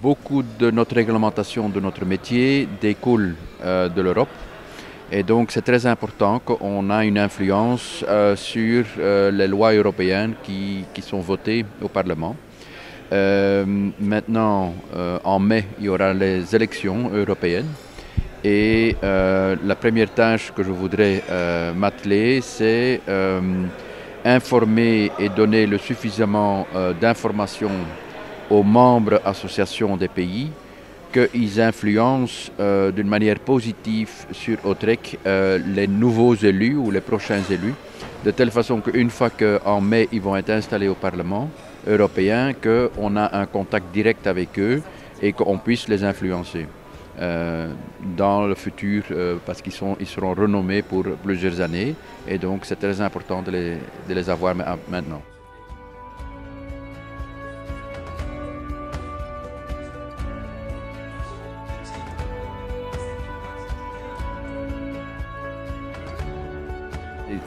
Beaucoup de notre réglementation de notre métier découle de l'Europe. Et donc c'est très important qu'on a une influence sur les lois européennes qui sont votées au Parlement. Maintenant, en mai, il y aura les élections européennes. Et la première tâche que je voudrais m'atteler, c'est informer et donner le suffisamment d'informations aux membres associations des pays qu'ils influencent d'une manière positive sur Autrec les nouveaux élus ou les prochains élus, de telle façon qu'une fois qu'en mai ils vont être installés au Parlement européen, qu'on a un contact direct avec eux et qu'on puisse les influencer dans le futur parce qu'ils seront renommés pour plusieurs années et donc c'est très important de les avoir maintenant.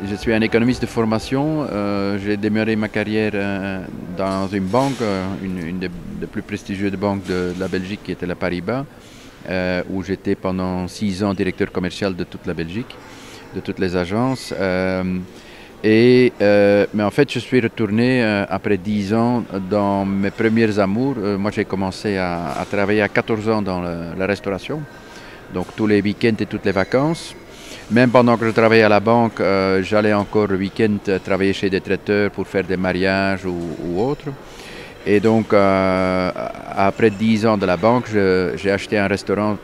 Je suis un économiste de formation. J'ai démarré ma carrière dans une banque, une des plus prestigieuses banques de la Belgique, qui était la Paribas, où j'étais pendant 6 ans directeur commercial de toute la Belgique, de toutes les agences. Mais en fait, je suis retourné après 10 ans dans mes premiers amours. Moi, j'ai commencé à travailler à 14 ans dans la restauration, donc tous les week-ends et toutes les vacances. Même pendant que je travaillais à la banque, j'allais encore le week-end travailler chez des traiteurs pour faire des mariages ou autres. Et donc, après 10 ans de la banque, j'ai acheté un restaurant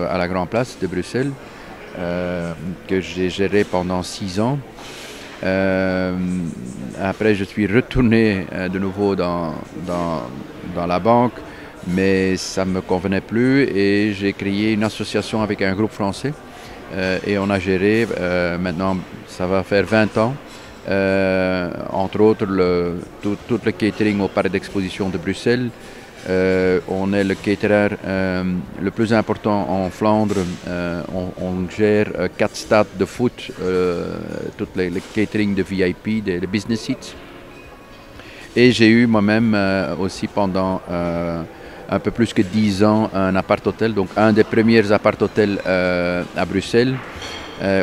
à la Grand Place de Bruxelles, que j'ai géré pendant 6 ans. Après, je suis retourné de nouveau dans la banque, mais ça ne me convenait plus et j'ai créé une association avec un groupe français. Et on a géré, maintenant ça va faire 20 ans, entre autres tout le catering au Palais d'Exposition de Bruxelles. On est le caterer le plus important en Flandre. On gère 4 stades de foot, tout le catering de VIP, les business seats. Et j'ai eu moi-même aussi pendant un peu plus que 10 ans un appart-hôtel, donc un des premiers appart-hôtels à Bruxelles,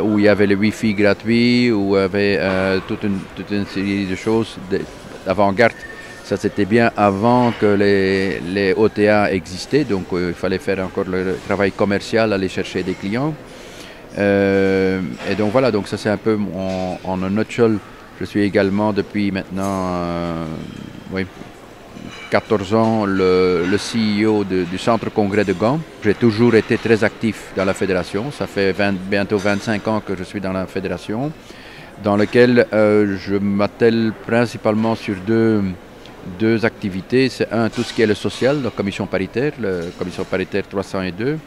où il y avait le Wi-Fi gratuit, où il y avait toute une série de choses d'avant-garde. Ça c'était bien avant que les OTA existaient, donc il fallait faire encore le travail commercial, aller chercher des clients. Et donc voilà, donc ça c'est un peu en un nutshell. Je suis également depuis maintenant 14 ans le CEO du Centre Congrès de Gand. J'ai toujours été très actif dans la fédération. Ça fait bientôt 25 ans que je suis dans la fédération, dans laquelle je m'attelle principalement sur deux activités. C'est tout ce qui est le social, la commission paritaire 302,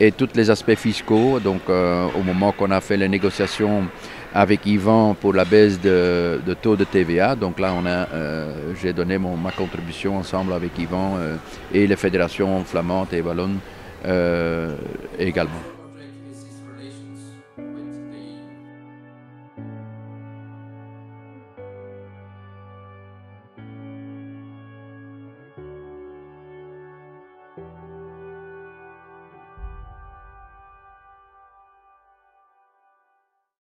et tous les aspects fiscaux. Donc au moment qu'on a fait les négociations avec Yvan pour la baisse de taux de TVA. Donc là, j'ai donné ma contribution ensemble avec Yvan et les fédérations flamandes et wallonnes également.